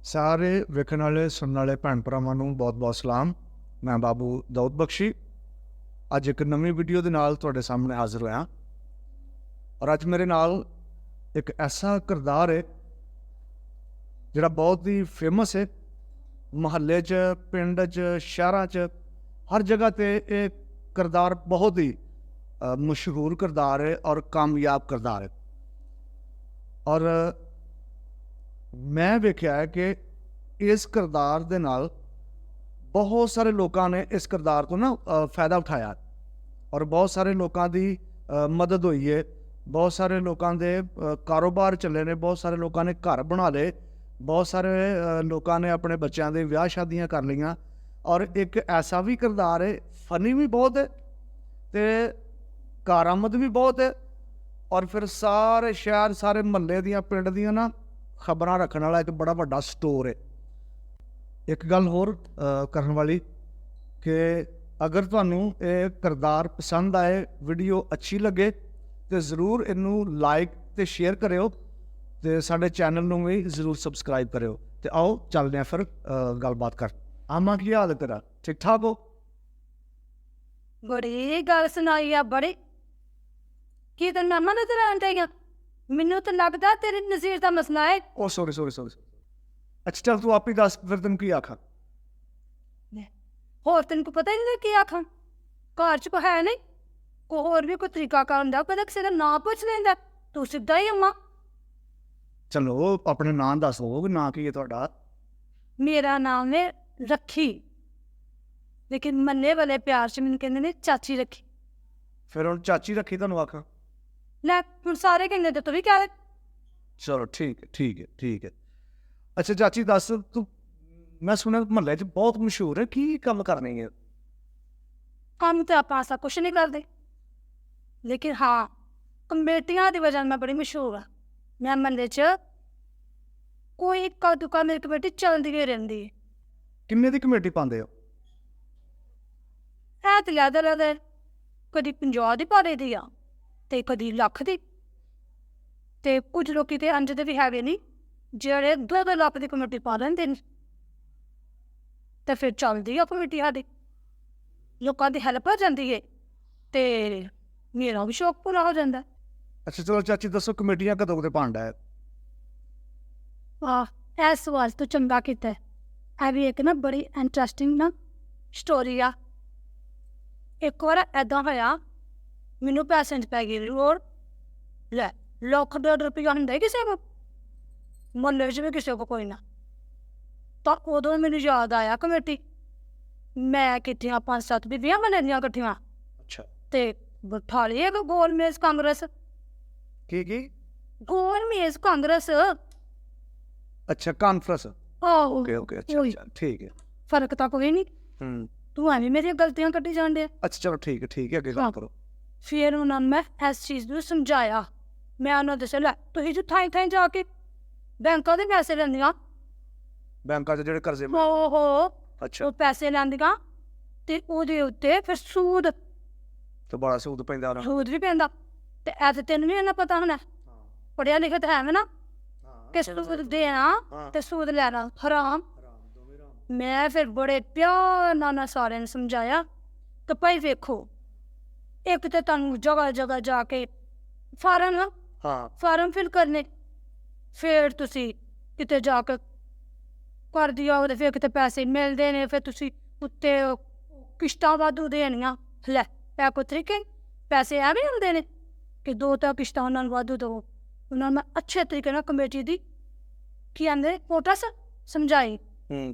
ਸਾਰੇ ਵੇਖਣ ਵਾਲੇ ਸੁਣਨ ਵਾਲੇ ਭੈਣ ਭਰਾਵਾਂ ਨੂੰ ਬਹੁਤ-ਬਹੁਤ ਸਲਾਮ। ਮੈਂ ਬਾਬੂ ਦਾਊਦ ਬਖਸ਼ੀ ਅੱਜ ਇੱਕ ਨਵੀਂ ਵੀਡੀਓ ਦੇ ਨਾਲ ਤੁਹਾਡੇ ਸਾਹਮਣੇ ਹਾਜ਼ਰ ਹੋਇਆ ਔਰ ਅੱਜ ਮੇਰੇ ਨਾਲ ਇੱਕ ਐਸਾ ਕਿਰਦਾਰ ਹੈ ਜਿਹੜਾ ਬਹੁਤ ਹੀ ਫੇਮਸ ਹੈ। ਮੁਹੱਲੇ 'ਚ, ਪਿੰਡ 'ਚ, ਸ਼ਹਿਰਾਂ 'ਚ, ਹਰ ਜਗ੍ਹਾ ਤੇ ਇਹ ਕਿਰਦਾਰ ਬਹੁਤ ਹੀ ਮਸ਼ਹੂਰ ਕਿਰਦਾਰ ਹੈ ਔਰ ਕਾਮਯਾਬ ਕਿਰਦਾਰ ਹੈ। ਔਰ ਮੈਂ ਵੇਖਿਆ ਹੈ ਕਿ ਇਸ ਕਿਰਦਾਰ ਦੇ ਨਾਲ ਬਹੁਤ ਸਾਰੇ ਲੋਕਾਂ ਨੇ ਇਸ ਕਿਰਦਾਰ ਤੋਂ ਨਾ ਫਾਇਦਾ ਉਠਾਇਆ ਔਰ ਬਹੁਤ ਸਾਰੇ ਲੋਕਾਂ ਦੀ ਮਦਦ ਹੋਈ ਹੈ। ਬਹੁਤ ਸਾਰੇ ਲੋਕਾਂ ਦੇ ਕਾਰੋਬਾਰ ਚੱਲੇ ਨੇ, ਬਹੁਤ ਸਾਰੇ ਲੋਕਾਂ ਨੇ ਘਰ ਬਣਾ ਲਏ, ਬਹੁਤ ਸਾਰੇ ਲੋਕਾਂ ਨੇ ਆਪਣੇ ਬੱਚਿਆਂ ਦੇ ਵਿਆਹ ਸ਼ਾਦੀਆਂ ਕਰ ਲਈਆਂ। ਔਰ ਇੱਕ ਐਸਾ ਵੀ ਕਿਰਦਾਰ ਹੈ, ਫਨੀ ਵੀ ਬਹੁਤ ਹੈ ਅਤੇ ਕਾਰਾਮਦ ਵੀ ਬਹੁਤ ਹੈ। ਔਰ ਫਿਰ ਸਾਰੇ ਸ਼ਹਿਰ, ਸਾਰੇ ਮੁਹੱਲੇ ਦੀਆਂ, ਪਿੰਡ ਦੀਆਂ ਨਾ ਖਬਰਾਂ ਰੱਖਣ ਵਾਲਾ ਇੱਕ ਬੜਾ ਵੱਡਾ ਸਟੋਰ ਹੈ। ਇੱਕ ਗੱਲ ਹੋਰ ਕਰਨ ਵਾਲੀ ਕਿ ਅਗਰ ਤੁਹਾਨੂੰ ਇਹ ਕਿਰਦਾਰ ਪਸੰਦ ਆਏ, ਵੀਡੀਓ ਅੱਛੀ ਲੱਗੇ ਤਾਂ ਜ਼ਰੂਰ ਇਹਨੂੰ ਲਾਈਕ ਅਤੇ ਸ਼ੇਅਰ ਕਰਿਓ ਅਤੇ ਸਾਡੇ ਚੈਨਲ ਨੂੰ ਵੀ ਜ਼ਰੂਰ ਸਬਸਕ੍ਰਾਈਬ ਕਰਿਓ। ਅਤੇ ਆਓ ਚੱਲਦੇ ਹਾਂ ਫਿਰ ਗੱਲਬਾਤ ਕਰ। ਆਮਾ ਕੀ ਹਾਲ ਹੈ ਤੇਰਾ? ਠੀਕ ਠਾਕ ਹੋ? ਬੜੀ ਗੱਲ ਸੁਣਾਈ ਆ ਬੜੀ। ਕੀ ਤੈਨੂੰ ਨਾਮਾ ਨਜ਼ਰ ਆਉਂਦਾ ਗਿਆ? ਮੈਨੂੰ ਤਾਂ ਲੱਗਦਾ ਤੇਰੀ ਨਜ਼ੀਰ ਦਾ ਮਸਲਾ ਹੈ। ਉਹ ਸੋਰੀ ਅੱਛਾ ਚੱਲ ਤੂੰ ਆਪ ਹੀ ਦੱਸ ਫਿਰ ਤੈਨੂੰ ਕੀ ਆਖਾਂ। ਹੋਰ ਤੈਨੂੰ ਕੋ ਪਤਾ ਹੀ ਨਹੀਂ ਕੀ ਆਖਾਂ। ਘਰ 'ਚ ਕੋ ਹੈ ਨਹੀਂ, ਕੋ ਹੋਰ ਵੀ ਕੋਈ ਤਰੀਕਾ ਕਰ ਹੁੰਦਾ, ਕਦੇ ਕਿਸੇ ਦਾ ਨਾਂ ਪੁੱਛ ਲੈਂਦਾ, ਤੂੰ ਸਿੱਧਾ ਹੀ ਅੰਮਾ। ਚਲੋ ਆਪਣੇ ਨਾਂ ਦੱਸ ਦਿਓ, ਨਾਂ ਕੀ ਹੈ ਤੁਹਾਡਾ? ਮੇਰਾ ਨਾਮ ਹੈ ਰੱਖੀ, ਲੇਕਿਨ ਮੰਨੇ ਵਾਲੇ ਪਿਆਰ 'ਚ ਮੈਨੂੰ ਕਹਿੰਦੇ ਨੇ ਚਾਚੀ ਰੱਖੀ। ਫਿਰ ਹੁਣ ਚਾਚੀ ਰੱਖੀ ਤੁਹਾਨੂੰ ਆਖਾਂ? ਲੈ ਹੁਣ ਸਾਰੇ ਕਹਿੰਦੇ ਤੇ ਤੂੰ ਵੀ ਕਹਿ। ਚਲੋ ਠੀਕ ਹੈ। ਅੱਛਾ ਚਾਚੀ ਦੱਸ, ਤੂੰ ਮੈਂ ਸੁਣਿਆ ਮੁਹੱਲੇ 'ਚ ਬਹੁਤ ਮਸ਼ਹੂਰ ਹੈ, ਕੀ ਕੰਮ ਕਰਨੀ ਹੈ? ਕੰਮ ਤਾਂ ਆਪਾਂ ਐਸਾ ਕੁਛ ਨਹੀਂ ਕਰਦੇ, ਲੇਕਿਨ ਹਾਂ ਕਮੇਟੀਆਂ ਦੀ ਵਜ੍ਹਾ ਨਾਲ ਮੈਂ ਬੜੀ ਮਸ਼ਹੂਰ ਹਾਂ। ਮੈਂ ਮਹੱਲੇ 'ਚ ਕੋਈ ਇੱਕਾ ਦੁੱਕਾ ਮੇਰੀ ਕਮੇਟੀ ਚੱਲਦੀ ਹੀ ਰਹਿੰਦੀ ਹੈ। ਕਿੰਨੇ ਦੀ ਕਮੇਟੀ ਪਾਉਂਦੇ ਹੋ? ਹੈ ਤੇ ਲੈਦਰ ਕਦੀ 50 ਦੀ ਪਾ ਦੀ ਆ ਤੇ ਕਦੀ ਲੱਖ ਦੀ। ਤੇ ਕੁਝ ਲੋਕੀ ਤੇ ਅੰਜ ਦੇ ਵੀ ਹੈਗੇ ਨਹੀਂ ਜਿਹੜੇ 2-2 ਲੱਖ ਦੀ ਕਮੇਟੀ ਪਾ ਲੈਂਦੇ ਨੇ ਤੇ ਫਿਰ ਚੱਲਦੀ ਆ ਕਮੇਟੀ ਸਾਡੀ, ਲੋਕਾਂ ਦੀ ਹੈਲਪ ਹੋ ਜਾਂਦੀ ਹੈ ਤੇ ਮੇਰਾ ਵੀ ਸ਼ੌਕ ਪੂਰਾ ਹੋ ਜਾਂਦਾ। ਅੱਛਾ ਚਲੋ ਚਾਚੀ ਦੱਸੋ ਕਮੇਟੀਆਂ ਕਦੋਂ ਪਾਉਂਦਾ ਹੈ? ਇਹ ਸਵਾਲ ਤੋਂ ਚੰਗਾ ਕੀਤਾ। ਇਹ ਵੀ ਇੱਕ ਨਾ ਬੜੀ ਇੰਟਰਸਟਿੰਗ ਨਾ ਸਟੋਰੀ ਆ। ਇੱਕ ਵਾਰ ਇੱਦਾਂ ਹੋਇਆ, ਮੈਨੂੰ ਪੈਸੇ 'ਚ ਪੈ ਗਈ ਲੋੜ। ਲੈ ਲੱਖ $1.5 ਰੁਪਇਆ ਹੁੰਦਾ ਕਿਸੇ ਕੋਲ, ਮੁਹੱਲੇ 'ਚ ਵੀ ਕਿਸੇ ਕੋਲ ਕੋਈ ਨਾ। ਤਾਂ ਉਦੋਂ ਮੈਨੂੰ ਯਾਦ ਆਇਆ ਕਮੇਟੀ। ਮੈਂ ਕਿੱਥੀਆਂ 5-7 ਬੀਬੀਆਂ ਮੁਹੱਲੇ ਦੀਆਂ ਇਕੱਠੀਆਂ ਅੱਛਾ ਤੇ ਬਿਠਾ ਲਈ ਇੱਕ ਗੋਲ ਮੇਜ਼ ਕਾਂਗਰਸ। ਕੀ? ਗੋਲ ਮੇਜ਼ ਕਾਂਗਰਸ। ਅੱਛਾ ਕਾਨਫਰੰਸ। ਆਹੋ ਓਕੇ ਅੱਛਾ ਠੀਕ ਹੈ। ਫਰਕ ਤਾਂ ਕੋਈ ਨਹੀਂ, ਹੂੰ ਤੂੰ ਐਵੇਂ ਮੇਰੀਆਂ ਗਲਤੀਆਂ ਕੱਢੀ ਜਾਂਦੇ। ਅੱਛਾ ਚਲੋ ਠੀਕ ਹੈ ਅੱਗੇ ਗੱਲ ਕਰੋ। ਫਿਰ ਉਹਨਾਂ ਨੂੰ ਮੈਂ ਇਸ ਚੀਜ਼ ਨੂੰ ਸਮਝਾਇਆ। ਮੈਂ ਉਹਨਾਂ ਦੱਸਿਆ, ਲੈ ਤੁਸੀਂ ਜੋ ਥਾਈਂ ਜਾ ਕੇ ਬੈਂਕਾਂ ਦੇ ਪੈਸੇ ਲੈਂਦੀਆਂ, ਬੈਂਕਾਂ 'ਚ ਜਿਹੜੇ ਕਰਜ਼ੇ ਅੱਛਾ ਉਹ ਪੈਸੇ ਲੈਂਦੀਆਂ ਤੇ ਉਹਦੇ ਉੱਤੇ ਫਿਰ ਸੂਦ ਤੇ ਬੜਾ ਸੂਦ ਪੈਂਦਾ ਉਹਨਾਂ ਨੂੰ। ਸੂਦ ਵੀ ਪੈਂਦਾ। ਤੇ ਐ ਤੇ ਤੈਨੂੰ ਵੀ ਇੰਨਾ ਪਤਾ ਹੋਣਾ, ਪੜ੍ਹਿਆ ਲਿਖਿਆ ਤਾਂ ਹੈ ਨਾ, ਕਿ ਸੂਦ ਦੇਣਾ ਤੇ ਸੂਦ ਲੈਣਾ ਹਰਾਮ। ਮੈਂ ਫਿਰ ਬੜੇ ਪਿਆਰ ਨਾਲ ਸਾਰਿਆਂ ਨੂੰ ਸਮਝਾਇਆ ਕਿ ਭਾਈ ਵੇਖੋ, ਇੱਕ ਤਾਂ ਤੁਹਾਨੂੰ ਜਗ੍ਹਾ ਜਾ ਕੇ ਫਾਰਮ ਫਿਲ ਕਰਨੇ, ਫਿਰ ਤੁਸੀਂ ਕਿਤੇ ਜਾ ਕੇ ਕਰ ਦਿਓ ਤੇ ਫਿਰ ਕਿਤੇ ਪੈਸੇ ਮਿਲਦੇ ਨੇ, ਫਿਰ ਤੁਸੀਂ ਉੱਤੇ ਕਿਸ਼ਤਾਂ ਵਾਧੂ ਦੇਣੀਆਂ। ਲੈ ਪੈ ਕੋ ਤਰੀਕੇ ਪੈਸੇ ਐਵੇਂ ਹੁੰਦੇ ਨੇ ਕਿ 2 ਕਿਸ਼ਤਾਂ ਉਹਨਾਂ ਨੂੰ ਵਾਧੂ ਦੇਵੋ। ਉਹਨਾਂ ਨੂੰ ਮੈਂ ਅੱਛੇ ਤਰੀਕੇ ਨਾਲ ਕਮੇਟੀ ਦੀ ਕੀ ਆਂਦੇ ਪੋਟਸ ਸਮਝਾਈ।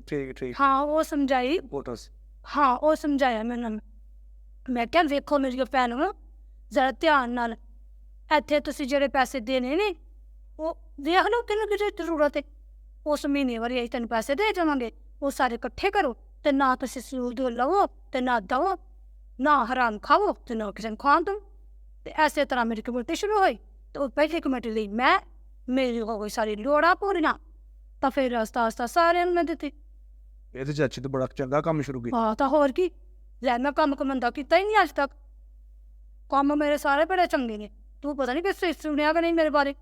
ਠੀਕ ਹਾਂ ਉਹ ਸਮਝਾਈ। ਪੋਟਸ ਹਾਂ ਉਹ ਸਮਝਾਇਆ ਮੈਨੂੰ। ਮੈਂ ਕਿਹਾ ਵੇਖੋ ਮੇਰੀ ਭੈਣ ਨੂੰ ਜ਼ਰਾ ਧਿਆਨ ਨਾਲ, ਇੱਥੇ ਤੁਸੀਂ ਜਿਹੜੇ ਪੈਸੇ ਦੇਣੇ ਨੇ ਉਹ ਵੇਖ ਲਓ ਕਿਹਨੂੰ ਕਿਤੇ ਜ਼ਰੂਰਤ ਹੈ। ਉਸ ਮਹੀਨੇ ਵਾਰੀ ਅਸੀਂ ਤੈਨੂੰ ਪੈਸੇ ਦੇ ਜਾਵਾਂਗੇ, ਉਹ ਸਾਰੇ ਇਕੱਠੇ ਕਰੋ ਤੇ ਨਾ ਤੁਸੀਂ ਸੂਦ ਲਵੋ ਤੇ ਨਾ ਦਵੋ, ਨਾ ਹਰਾਮ ਖਾਵੋ ਤੇ ਨਾ ਕਿਸੇ ਨੂੰ ਖਾਣ ਦਿਓ। ਤੇ ਇਸੇ ਤਰ੍ਹਾਂ ਮੇਰੀ ਕਮੇਟੀ ਸ਼ੁਰੂ ਹੋਈ ਤੇ ਉਹ ਪਹਿਲੀ ਕਮੇਟੀ ਲਈ ਮੇਰੀ ਹੋ ਗਈ ਸਾਰੀ ਲੋੜਾਂ ਪੂਰੀਆਂ। ਤਾਂ ਫਿਰ ਆਸਤਾ ਸਾਰਿਆਂ ਨੂੰ ਮੈਂ ਦਿੱਤੀ। ਇਹ ਤੇ ਚਾਚੀ ਤੇ ਬੜਾ ਚੰਗਾ ਕੰਮ ਸ਼ੁਰੂ ਕੀਤਾ। ਤਾਂ ਹੋਰ ਕੀ, ਲੈ ਮੈਂ ਕੰਮ ਕਮੰਦਾ ਕੀਤਾ ਹੀ ਨਹੀਂ ਅੱਜ ਤੱਕ। ਕੰਮ ਮੇਰੇ ਸਾਰੇ ਬੜੇ ਚੰਗੇ ਨੇ, ਤੂੰ ਪਤਾ ਨਹੀਂ ਕਿਸੇ ਸੁਣਿਆ ਕਿ ਨਹੀਂ ਮੇਰੇ ਬਾਰੇ।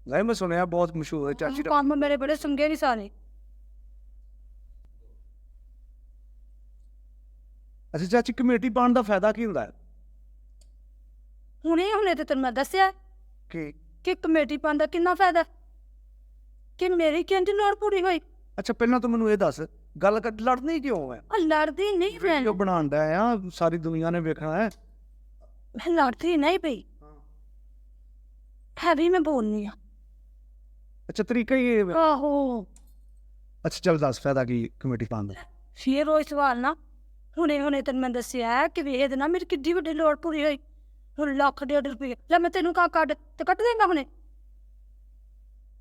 ਨਹੀਂ ਮੈਂ ਸੁਣਿਆ ਬਹੁਤ ਮਸ਼ਹੂਰ ਹੈ ਚਾਚੀ ਦਾ ਕੰਮ ਮੇਰੇ ਬੜੇ ਚੰਗੇ ਨਹੀਂ ਸਾਰੇ। ਅੱਛਾ ਚਾਚੀ, ਕਮੇਟੀ ਪਾਉਣ ਦਾ ਫਾਇਦਾ ਕੀ ਹੁੰਦਾ ਹੈ? ਹੁਣੇ ਤੇ ਤੈਨੂੰ ਮੈਂ ਦੱਸਿਆ ਕਿ ਕਮੇਟੀ ਪਾਉਣ ਦਾ ਕਿੰਨਾ ਫਾਇਦਾ, ਕਿ ਮੇਰੀ ਕਿੰਨੀ ਲੋੜ ਪੂਰੀ ਹੋਈ। ਅੱਛਾ ਪਹਿਲਾਂ ਤੂੰ ਮੈਨੂੰ ਇਹ ਦੱਸ, ਗੱਲ ਲੜਨੀ ਕਿਉਂ ਹੈ? ਲੜਦੀ ਨਹੀਂ ਭੈਣ, ਵੀਡੀਓ ਬਣਾਉਂਦਾ ਆ, ਸਾਰੀ ਦੁਨੀਆ ਨੇ ਵੇਖਣਾ ਹੈ। ਮੈਂ ਲੜਦੀ ਨਹੀਂ ਪਈ, ਹੈ ਵੀ ਮੈਂ ਬੋਲਨੀ ਆ। ਅੱਛਾ ਤਰੀਕਾ ਹੀ ਇਹ ਹੈ। ਆਹੋ, ਅੱਛਾ ਚੱਲ ਦੱਸ ਫਾਇਦਾ ਕੀ ਕਮੇਟੀ ਪਾਉਣ ਦਾ? ਫਿਰ ਉਹ ਸਵਾਲ ਨਾ, ਹੁਣੇ ਤੈਨੂੰ ਮੈਂ ਦੱਸਿਆ ਕਿ ਵੇਖ ਨਾ ਮੇਰੀ ਕਿੱਡੀ ਵੱਡੀ ਲੋੜ ਪੂਰੀ ਹੋਈ। ਹੁਣ ਲੱਖ 1.5 ਰੁਪਏ ਲੈ ਮੈਂ ਤੈਨੂੰ ਕਾ ਕੱਢ ਤੇ ਕੱਢ ਦੇਂਗਾ ਹੁਣੇ,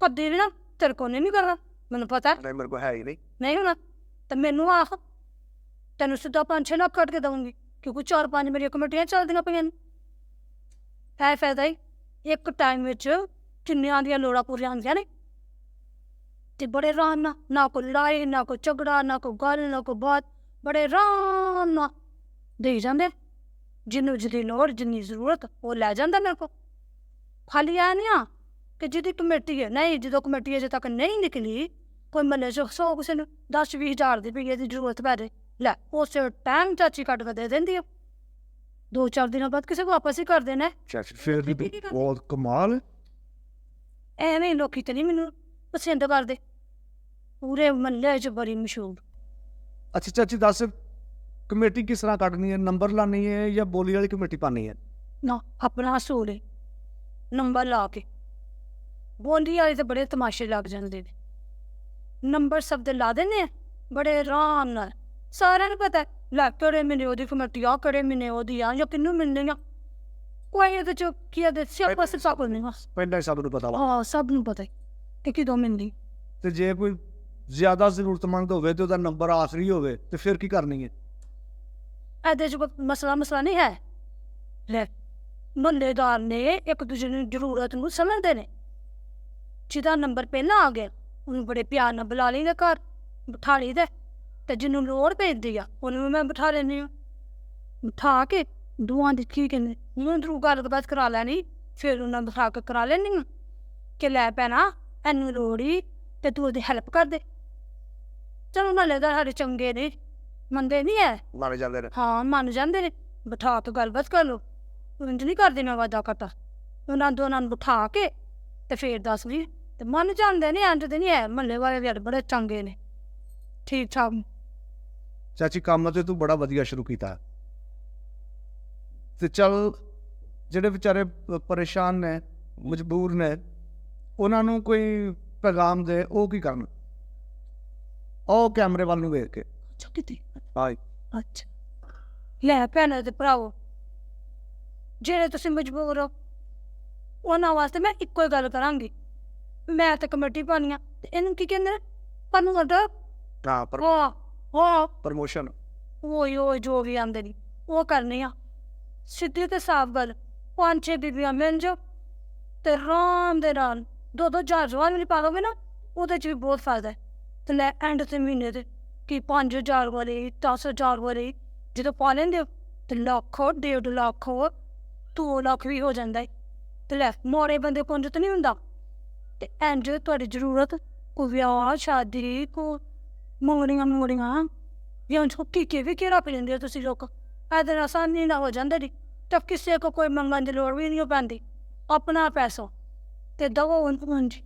ਕਦੇ ਵੀ ਨਾ ਤੇਰੇ ਕੋਲ ਨਹੀਂ ਕਰਨਾ, ਮੈਨੂੰ ਪਤਾ ਨਹੀਂ ਮੇਰੇ ਕੋਲ ਹੈ ਹੀ ਨਹੀਂ ਹੋਣਾ। ਤੇ ਮੈਨੂੰ ਆਖ, ਤੈਨੂੰ ਸਿੱਧਾ 5-6 ਲੱਖ ਕੱਢ ਕੇ ਦਊਂਗੀ, ਕਿਉਂਕਿ 4-5 ਮੇਰੀਆਂ ਕਮੇਟੀਆਂ ਚੱਲਦੀਆਂ ਪਈਆਂ ਨੇ। ਹੈ ਫਾਇਦਾ ਹੀ, ਇੱਕ ਟਾਈਮ ਵਿੱਚ ਕਿੰਨਿਆਂ ਦੀਆਂ ਲੋੜਾਂ ਪੂਰੀਆਂ ਹੁੰਦੀਆਂ ਨੇ, ਤੇ ਬੜੇ ਆਰਾਮ ਨਾਲ, ਨਾ ਕੋਈ ਲੜਾਈ, ਨਾ ਕੋਈ ਝਗੜਾ, ਨਾ ਕੋਈ ਗੱਲ, ਨਾ ਕੋਈ ਬਾਤ, ਬੜੇ ਆਰਾਮ ਨਾਲ ਦੇਈ ਜਾਂਦੇ। ਜਿਹਨੂੰ ਜਿਹਦੀ ਲੋੜ, ਜਿੰਨੀ ਜ਼ਰੂਰਤ ਉਹ ਲੈ ਜਾਂਦਾ ਮੇਰੇ ਕੋਲ। ਖਾਲੀ ਆ ਨਹੀਂ ਆ ਕਿ ਜਿਹਦੀ ਕਮੇਟੀ ਹੈ, ਨਹੀਂ, ਜਦੋਂ ਕਮੇਟੀ ਅਜੇ ਤੱਕ ਨਹੀਂ ਨਿਕਲੀ, ਕੋਈ ਮਹੀਨੇ 'ਚ 100 ਕਿਸੇ ਨੂੰ 10-20 ਹਜ਼ਾਰ ਦੀ ਰੁਪਈਏ ਦੀ ਜ਼ਰੂਰਤ ਪੈ ਜਾਏ, ਲੈ ਉਸੇ ਟਾਈਮ ਚਾਚੀ ਕੱਢ ਕੇ ਦੇ ਦਿੰਦੀ ਆ। 2-4 ਦਿਨਾਂ ਬਾਅਦ ਕਿਸੇ ਕੋ ਵਾਪਸ ਹੀ ਕਰ ਦੇਣਾ। ਚਾਚੀ ਫਿਰ ਵੀ ਬਹੁਤ ਕਮਾਲ। ਐਵੇਂ ਲੋਕੀ ਤੇ ਨਹੀਂ ਮੈਨੂੰ ਪਸੰਦ ਕਰਦੇ, ਪੂਰੇ ਮਹੱਲੇ 'ਚ ਬੜੀ ਮਸ਼ਹੂਰ। ਅੱਛਾ ਚਾਚੀ ਦੱਸ, ਕਮੇਟੀ ਕਿਸ ਤਰ੍ਹਾਂ ਕੱਢਣੀ ਹੈ? ਨੰਬਰ ਲਾਣੀ ਹੈ ਜਾਂ ਬੋਲੀ ਵਾਲੀ ਕਮੇਟੀ ਪਾਣੀ ਹੈ? ਨਾ, ਆਪਣਾ ਅਸੂਲ ਹੈ, ਨੰਬਰ ਲਾ ਕੇ। ਬੋਲੀ ਵਾਲੇ ਤਾਂ ਬੜੇ ਤਮਾਸ਼ੇ ਲੱਗ ਜਾਂਦੇ ਨੇ, ਨੰਬਰ ਸਭ ਦੇ ਲਾ ਦਿੰਦੇ ਆ ਬੜੇ ਆਰਾਮ ਨਾਲ। ਸਾਰਿਆਂ ਨੂੰ ਪਤਾ ਲੈ ਕਿਹੜੇ ਮਹੀਨੇ ਉਹਦੀ ਕਮੇਟੀ ਆ, ਕਿਹੜੇ ਮਹੀਨੇ ਉਹਦੀ ਆ, ਜਾਂ ਕਿਹਨੂੰ ਮਿਲਣੀ ਆ। ਕੋਈ ਇਹਦੇ 'ਚ ਕੀ ਇਹਦੇ ਸਿਆਪਾ ਸਿਆਪਾ ਨਹੀਂ ਆ। ਪਹਿਲਾਂ ਹੀ ਸਭ ਨੂੰ ਪਤਾ ਵਾ। ਹਾਂ, ਸਭ ਨੂੰ ਪਤਾ ਕਿ ਕਿਦੋਂ ਮਿਲਦੀ। ਤੇ ਜੇ ਕੋਈ ਜ਼ਿਆਦਾ ਜ਼ਰੂਰਤਮੰਦ ਹੋਵੇ ਤੇ ਉਹਦਾ ਨੰਬਰ ਆਖਰੀ ਹੋਵੇ ਤੇ ਫਿਰ ਕੀ ਕਰਨੀ ਹੈ? ਇਹਦੇ 'ਚ ਕੋਈ ਮਸਲਾ ਨਹੀਂ ਹੈ। ਲੈ, ਮੁਹੱਲੇਦਾਰ ਨੇ ਇੱਕ ਦੂਜੇ ਨੂੰ ਜ਼ਰੂਰਤ ਨੂੰ ਸਮਝਦੇ ਨੇ। ਜਿਹਦਾ ਨੰਬਰ ਪਹਿਲਾਂ ਆ ਗਿਆ ਉਹਨੂੰ ਬੜੇ ਪਿਆਰ ਨਾਲ ਬੁਲਾ ਲਈਦਾ, ਘਰ ਬਿਠਾ ਲਈਦਾ, ਤੇ ਜਿਹਨੂੰ ਲੋੜ ਪੈਂਦੀ ਆ ਉਹਨੂੰ ਵੀ ਮੈਂ ਬਿਠਾ ਲੈਂਦੀ ਹਾਂ। ਬਿਠਾ ਕੇ ਦੋਵਾਂ ਦੀ ਕੀ ਕਹਿੰਦੇ ਉਹਨੂੰ ਥਰੂ ਗੱਲਬਾਤ ਕਰਾ ਲੈਣੀ, ਫਿਰ ਉਹਨਾਂ ਬਿਠਾ ਕੇ ਕਰਾ ਲੈਂਦੀ ਹਾਂ ਕਿ ਲੈ ਭੈਣਾ ਇਹਨੂੰ ਲੋੜ ਹੀ ਤੇ ਤੂੰ ਉਹਦੀ ਹੈਲਪ ਕਰ ਦੇ। ਚਲੋ ਮੁਹੱਲੇਦਾਰ ਸਾਡੇ ਚੰਗੇ ਨੇ, ਮੰਨਦੇ ਨਹੀਂ ਹੈ, ਮੰਨ ਜਾਂਦੇ ਨੇ। ਹਾਂ ਮੰਨ ਜਾਂਦੇ ਨੇ। ਬਿਠਾ ਕੇ ਗੱਲਬਾਤ ਕਰ ਲਓ, ਇੰਝ ਨਹੀਂ ਕਰਦੀ ਮੈਂ ਵਾਦਾ ਕਰਤਾ। ਉਹਨਾਂ ਦੋਨਾਂ ਨੂੰ ਬਿਠਾ ਕੇ ਤੇ ਫਿਰ ਦੱਸ ਵੀ, ਤੇ ਮੰਨ ਜਾਂਦੇ ਨੇ। ਇੰਝ ਦੇ ਨਹੀਂ ਹੈ, ਮੁਹੱਲੇ ਵਾਲੇ ਵੀ ਬੜੇ ਚੰਗੇ ਨੇ, ਠੀਕ ਠਾਕ। ਚਾਚੀ ਕੰਮ ਤੇ ਤੂੰ ਬੜਾ ਵਧੀਆ ਸ਼ੁਰੂ ਕੀਤਾ, ਤੇ ਚੱਲ ਜਿਹੜੇ ਵਿਚਾਰੇ ਪਰੇਸ਼ਾਨ ਨੇ, ਮਜਬੂਰ ਨੇ, ਉਹਨਾਂ ਨੂੰ ਕੋਈ ਪੈਗਾਮ ਦੇ, ਉਹ ਕੀ ਕਰਨ? ਉਹ ਕੈਮਰੇ ਵੱਲ ਨੂੰ ਵੇਖ ਕੇ। ਅੱਛਾ ਕਿਤੇ, ਹਾਏ ਅੱਛਾ ਲੈ ਭੈਣਾਂ ਤੇ ਭਰਾਵੋ, ਜਿਹੜੇ ਤੁਸੀਂ ਮਜਬੂਰ ਹੋ ਉਹਨਾਂ ਵਾਸਤੇ ਮੈਂ ਇੱਕੋ ਹੀ ਗੱਲ ਕਰਾਂਗੀ। ਮੈਂ ਤਾਂ ਕਮੇਟੀ ਪਾਉਣੀ ਆ, ਤੇ ਇਹਨੂੰ ਕੀ ਕਹਿੰਦੇ ਨੇ, ਤੁਹਾਨੂੰ ਸਾਡਾ ਹਾਂ ਹਾਂ ਪ੍ਰਮੋਸ਼ਨ, ਓਏ ਜੋ ਵੀ ਆਉਂਦੇ ਨੇ ਉਹ ਕਰਨੀ ਆ। ਸਿੱਧੀ ਤੇ ਸਾਫ਼ ਗੱਲ, 5-6 ਬੀਬੀਆਂ ਮਿਲ ਜਾਓ ਤੇ ਆਰਾਮ ਦੇ ਨਾਲ 2-2 ਹਜ਼ਾਰ ਜਵਾਨ ਵੀ ਪਾ ਲਓਗੇ ਨਾ, ਉਹਦੇ 'ਚ ਵੀ ਬਹੁਤ ਫਾਇਦਾ ਹੈ। ਤੇ ਲੈ ਐਂਡ ਤੇ ਮਹੀਨੇ ਦੇ ਕਿ 5,000 ਵਾਲੇ, 10,000 ਵਾਲੇ ਜਦੋਂ ਪਾ ਲੈਂਦੇ ਹੋ ਤੇ ਲੱਖ, 1.5 ਲੱਖ, 2 ਲੱਖ ਵੀ ਹੋ ਜਾਂਦਾ ਹੈ। ਤੇ ਲੈ ਮੋੜੇ ਬੰਦੇ ਕੁੰਜ ਤਾਂ ਨਹੀਂ ਹੁੰਦਾ। ਤੇ ਇੰਝ ਤੁਹਾਡੀ ਜ਼ਰੂਰਤ, ਕੋਈ ਵਿਆਹ ਸ਼ਾਦੀ, ਕੋਈ ਮੰਗਣੀਆਂ ਜਾਂ ਕੀ ਵੀ ਰੱਖ ਲੈਂਦੇ ਹੋ ਤੁਸੀਂ ਲੋਕ। ਇਹਦੇ ਨਾਲ ਆਸਾਨੀ ਨਾਲ ਹੋ ਜਾਂਦਾ ਜੀ, ਤਾਂ ਕਿਸੇ ਕੋ ਕੋਈ ਮੰਗਣ ਦੀ ਲੋੜ ਵੀ ਨਹੀਂ ਪੈਂਦੀ। ਆਪਣਾ ਪੈਸਾ ਤੇ ਦਵੋ ਉਹਨੂੰ। ਹਾਂਜੀ